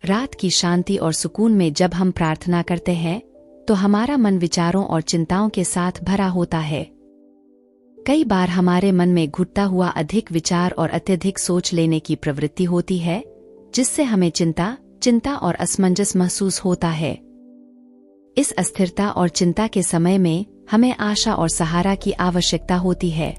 रात की शांति और सुकून में जब हम प्रार्थना करते हैं तो हमारा मन विचारों और चिंताओं के साथ भरा होता है। कई बार हमारे मन में घुटता हुआ अधिक विचार और अत्यधिक सोच लेने की प्रवृत्ति होती है, जिससे हमें चिंता और असमंजस महसूस होता है। इस अस्थिरता और चिंता के समय में हमें आशा और सहारा की आवश्यकता होती है।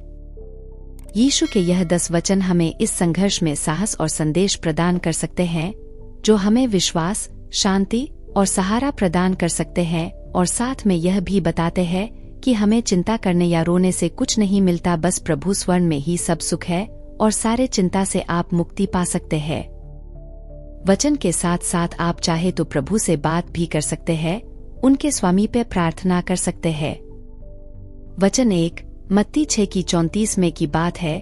यीशु के यह 10 वचन हमें इस संघर्ष में साहस और संदेश प्रदान कर सकते हैं, जो हमें विश्वास, शांति और सहारा प्रदान कर सकते हैं, और साथ में यह भी बताते हैं कि हमें चिंता करने या रोने से कुछ नहीं मिलता, बस प्रभु स्वर्ण में ही सब सुख है और सारे चिंता से आप मुक्ति पा सकते हैं। वचन के साथ साथ आप चाहे तो प्रभु से बात भी कर सकते हैं, उनके स्वामी पे प्रार्थना कर सकते हैं। वचन 1 मत्ती 6:34 में की बात है,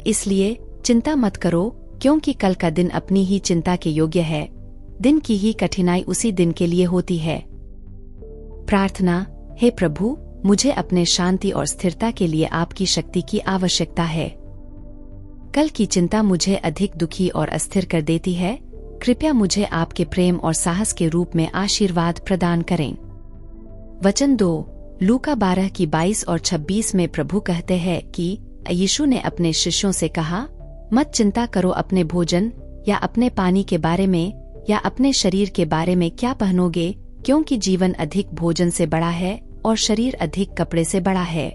इसलिए चिंता मत करो, क्योंकि कल का दिन अपनी ही चिंता के योग्य है, दिन की ही कठिनाई उसी दिन के लिए होती है। प्रार्थना। हे प्रभु, मुझे अपने शांति और स्थिरता के लिए आपकी शक्ति की आवश्यकता है। कल की चिंता मुझे अधिक दुखी और अस्थिर कर देती है। कृपया मुझे आपके प्रेम और साहस के रूप में आशीर्वाद प्रदान करें। वचन 2 लूका 12:22 और 26 में प्रभु कहते हैं कि यीशु ने अपने शिष्यों से कहा, मत चिंता करो अपने भोजन या अपने पानी के बारे में या अपने शरीर के बारे में क्या पहनोगे, क्योंकि जीवन अधिक भोजन से बड़ा है और शरीर अधिक कपड़े से बड़ा है।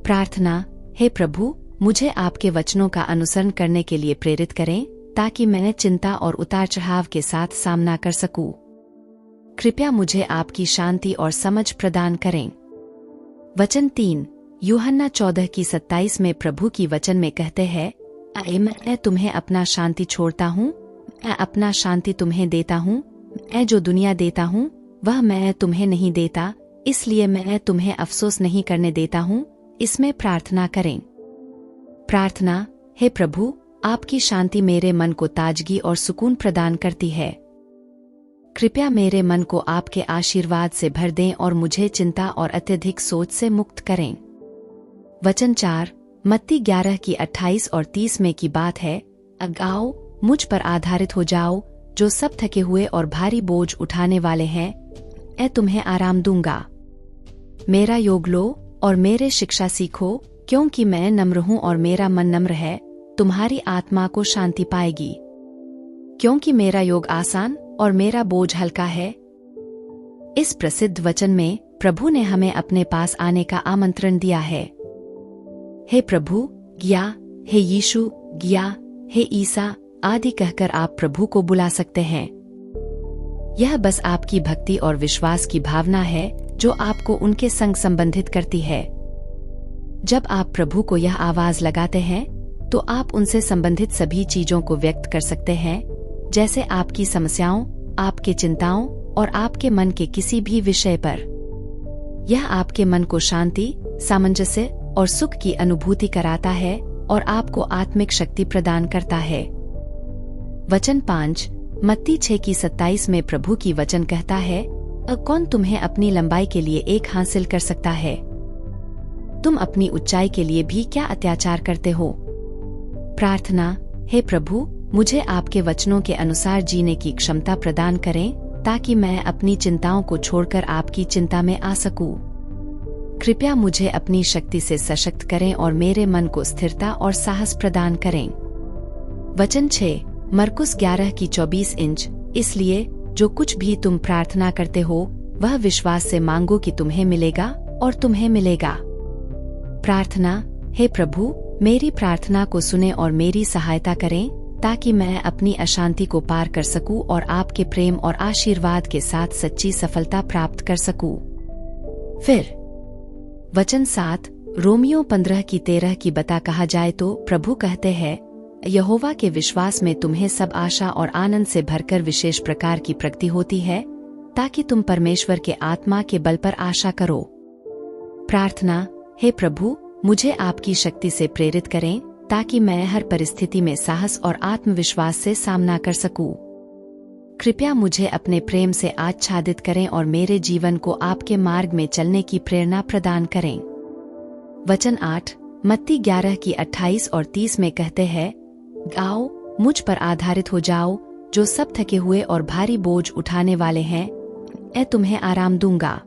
प्रार्थना। हे प्रभु, मुझे आपके वचनों का अनुसरण करने के लिए प्रेरित करें, ताकि मैं चिंता और उतार चढ़ाव के साथ सामना कर सकूं। कृपया मुझे आपकी शांति और समझ प्रदान करें। वचन 3 यूहन्ना 14:27 में प्रभु की वचन में कहते हैं, मैं तुम्हें अपना शांति छोड़ता हूँ, मैं अपना शांति तुम्हें देता हूँ, मैं जो दुनिया देता हूँ वह मैं तुम्हें नहीं देता, इसलिए मैं तुम्हें अफसोस नहीं करने देता हूँ। इसमें प्रार्थना करें। प्रार्थना। हे प्रभु, आपकी शांति मेरे मन को ताजगी और सुकून प्रदान करती है। कृपया मेरे मन को आपके आशीर्वाद से भर दें और मुझे चिंता और अत्यधिक सोच से मुक्त करें। वचन 4 मत्ती 11:28 और 30 में की बात है, आओ मुझ पर आधारित हो जाओ, जो सब थके हुए और भारी बोझ उठाने वाले हैं, मैं तुम्हें आराम दूंगा। मेरा योग लो और मेरे शिक्षा सीखो, क्योंकि मैं नम्र हूँ और मेरा मन नम्र है, तुम्हारी आत्मा को शांति पाएगी। क्योंकि मेरा योग आसान और मेरा बोझ हल्का है। इस प्रसिद्ध वचन में प्रभु ने हमें अपने पास आने का आमंत्रण दिया है। हे प्रभु, गया, हे यीशु, गया, हे ईसा आदि कहकर आप प्रभु को बुला सकते हैं। यह बस आपकी भक्ति और विश्वास की भावना है जो आपको उनके संग संबंधित करती है। जब आप प्रभु को यह आवाज लगाते हैं तो आप उनसे संबंधित सभी चीजों को व्यक्त कर सकते हैं, जैसे आपकी समस्याओं, आपके चिंताओं और आपके मन के किसी भी विषय पर। यह आपके मन को शांति, सामंजस्य और सुख की अनुभूति कराता है और आपको आत्मिक शक्ति प्रदान करता है। वचन 5 मत्ती 6:27 में प्रभु की वचन कहता है, कौन तुम्हें अपनी लंबाई के लिए एक हासिल कर सकता है? तुम अपनी ऊंचाई के लिए भी क्या अत्याचार करते हो? प्रार्थना। हे प्रभु, मुझे आपके वचनों के अनुसार जीने की क्षमता प्रदान करें, ताकि मैं अपनी चिंताओं को छोड़कर आपकी चिंता में आ सकूं। कृपया मुझे अपनी शक्ति से सशक्त करें और मेरे मन को स्थिरता और साहस प्रदान करें। वचन 6 मरकुस 11:24 इसलिए जो कुछ भी तुम प्रार्थना करते हो वह विश्वास से मांगो कि तुम्हें मिलेगा और तुम्हें मिलेगा। प्रार्थना। हे प्रभु, मेरी प्रार्थना को सुने और मेरी सहायता करें, ताकि मैं अपनी अशांति को पार कर सकूं और आपके प्रेम और आशीर्वाद के साथ सच्ची सफलता प्राप्त कर सकूं। फिर वचन 7 रोमियो 15:13 की बता कहा जाए तो प्रभु कहते हैं, यहोवा के विश्वास में तुम्हें सब आशा और आनंद से भरकर विशेष प्रकार की प्रगति होती है, ताकि तुम परमेश्वर के आत्मा के बल पर आशा करो। प्रार्थना। हे प्रभु, मुझे आपकी शक्ति से प्रेरित करें, ताकि मैं हर परिस्थिति में साहस और आत्मविश्वास से सामना कर सकूं। कृपया मुझे अपने प्रेम से आच्छादित करें और मेरे जीवन को आपके मार्ग में चलने की प्रेरणा प्रदान करें। वचन 8 मत्ती 11:28 और 30 में कहते हैं, आओ मुझ पर आधारित हो जाओ, जो सब थके हुए और भारी बोझ उठाने वाले हैं, मैं तुम्हें आराम दूंगा।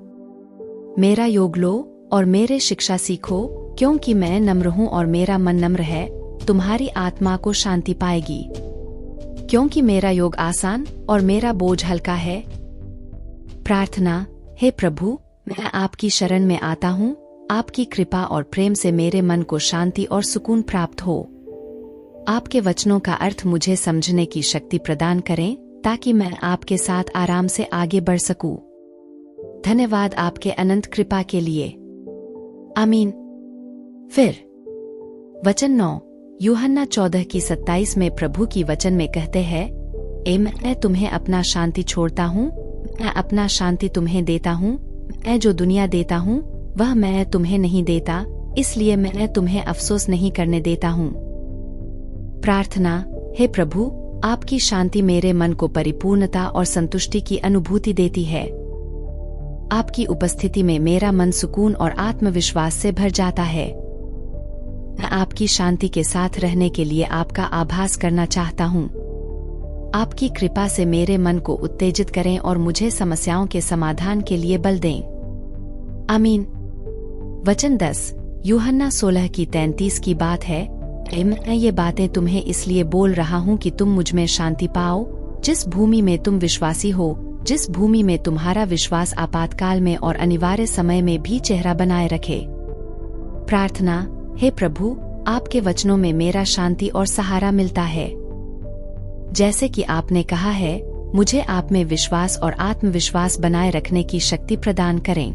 मेरा योग लो और मेरे शिक्षा सीखो, क्योंकि मैं नम्र हूँ और मेरा मन नम्र है। तुम्हारी आत्मा को शांति पाएगी, क्योंकि मेरा योग आसान और मेरा बोझ हल्का है। प्रार्थना। हे प्रभु, मैं आपकी शरण में आता हूँ। आपकी कृपा और प्रेम से मेरे मन को शांति और सुकून प्राप्त हो। आपके वचनों का अर्थ मुझे समझने की शक्ति प्रदान करें, ताकि मैं आपके साथ आराम से आगे बढ़ सकूं। धन्यवाद आपके अनंत कृपा के लिए। आमीन। फिर वचन 9 यूहन्ना 14:27 में प्रभु की वचन में कहते हैं, मैं तुम्हें अपना शांति छोड़ता हूँ, मैं अपना शांति तुम्हें देता हूँ। मैं जो दुनिया देता हूँ वह मैं तुम्हें नहीं देता, इसलिए मैं तुम्हें अफसोस नहीं करने देता हूँ। प्रार्थना। हे प्रभु, आपकी शांति मेरे मन को परिपूर्णता और संतुष्टि की अनुभूति देती है। आपकी उपस्थिति में मेरा मन सुकून और आत्मविश्वास से भर जाता है। मैं आपकी शांति के साथ रहने के लिए आपका आभास करना चाहता हूँ। आपकी कृपा से मेरे मन को उत्तेजित करें और मुझे समस्याओं के समाधान के लिए बल दें। आमीन। वचन 10 यूहन्ना 16:33 की बात है, मैं ये बातें तुम्हें इसलिए बोल रहा हूँ कि तुम मुझ में शांति पाओ। जिस भूमि में तुम विश्वासी हो, जिस भूमि में तुम्हारा विश्वास आपातकाल में और अनिवार्य समय में भी चेहरा बनाए रखे। प्रार्थना। हे प्रभु, आपके वचनों में मेरा शांति और सहारा मिलता है। जैसे कि आपने कहा है, मुझे आप में विश्वास और आत्मविश्वास बनाए रखने की शक्ति प्रदान करें।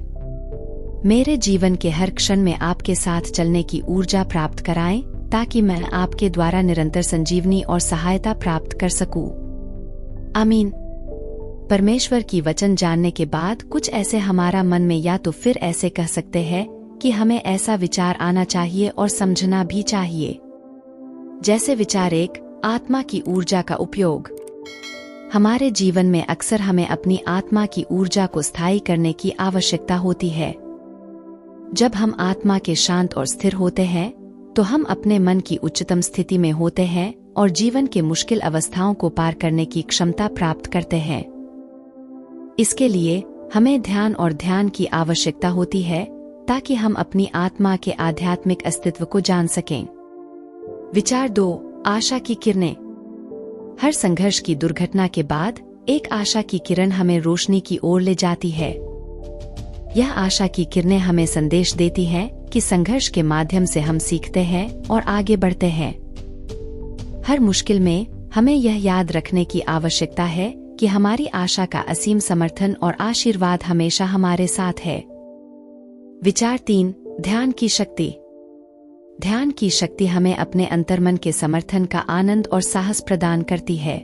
मेरे जीवन के हर क्षण में आपके साथ चलने की ऊर्जा प्राप्त कराएं, ताकि मैं आपके द्वारा निरंतर संजीवनी और सहायता प्राप्त कर सकूं। आमीन। परमेश्वर की वचन जानने के बाद कुछ ऐसे हमारा मन में या तो फिर ऐसे कह सकते हैं कि हमें ऐसा विचार आना चाहिए और समझना भी चाहिए। जैसे विचार 1 आत्मा की ऊर्जा का उपयोग। हमारे जीवन में अक्सर हमें अपनी आत्मा की ऊर्जा को स्थायी करने की आवश्यकता होती है। जब हम आत्मा के शांत और स्थिर होते हैं, तो हम अपने मन की उच्चतम स्थिति में होते हैं और जीवन के मुश्किल अवस्थाओं को पार करने की क्षमता प्राप्त करते हैं। इसके लिए हमें ध्यान और ध्यान की आवश्यकता होती है, ताकि हम अपनी आत्मा के आध्यात्मिक अस्तित्व को जान सकें। विचार 2 आशा की किरणें। हर संघर्ष की दुर्घटना के बाद एक आशा की किरण हमें रोशनी की ओर ले जाती है। यह आशा की किरणें हमें संदेश देती है कि संघर्ष के माध्यम से हम सीखते हैं और आगे बढ़ते हैं। हर मुश्किल में हमें यह याद रखने की आवश्यकता है कि हमारी आशा का असीम समर्थन और आशीर्वाद हमेशा हमारे साथ है। विचार 3 ध्यान की शक्ति। ध्यान की शक्ति हमें अपने अंतर्मन के समर्थन का आनंद और साहस प्रदान करती है।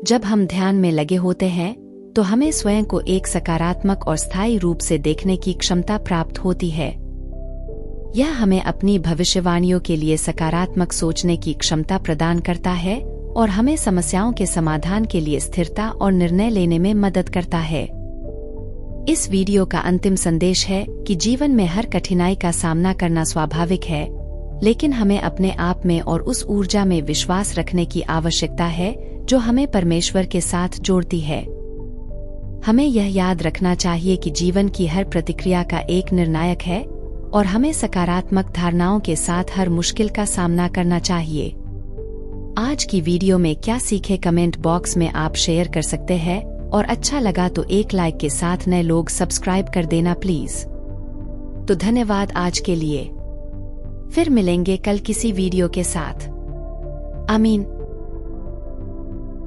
जब हम ध्यान में लगे होते हैं, तो हमें स्वयं को एक सकारात्मक और स्थायी रूप से देखने की क्षमता प्राप्त होती है। यह हमें अपनी भविष्यवाणियों के लिए सकारात्मक सोचने की क्षमता प्रदान करता है और हमें समस्याओं के समाधान के लिए स्थिरता और निर्णय लेने में मदद करता है। इस वीडियो का अंतिम संदेश है कि जीवन में हर कठिनाई का सामना करना स्वाभाविक है, लेकिन हमें अपने आप में और उस ऊर्जा में विश्वास रखने की आवश्यकता है जो हमें परमेश्वर के साथ जोड़ती है। हमें यह याद रखना चाहिए कि जीवन की हर प्रतिक्रिया का एक निर्णायक है और हमें सकारात्मक धारणाओं के साथ हर मुश्किल का सामना करना चाहिए। आज की वीडियो में क्या सीखे कमेंट बॉक्स में आप शेयर कर सकते हैं, और अच्छा लगा तो एक लाइक के साथ नए लोग सब्सक्राइब कर देना प्लीज। तो धन्यवाद आज के लिए। फिर मिलेंगे कल किसी वीडियो के साथ। आमीन।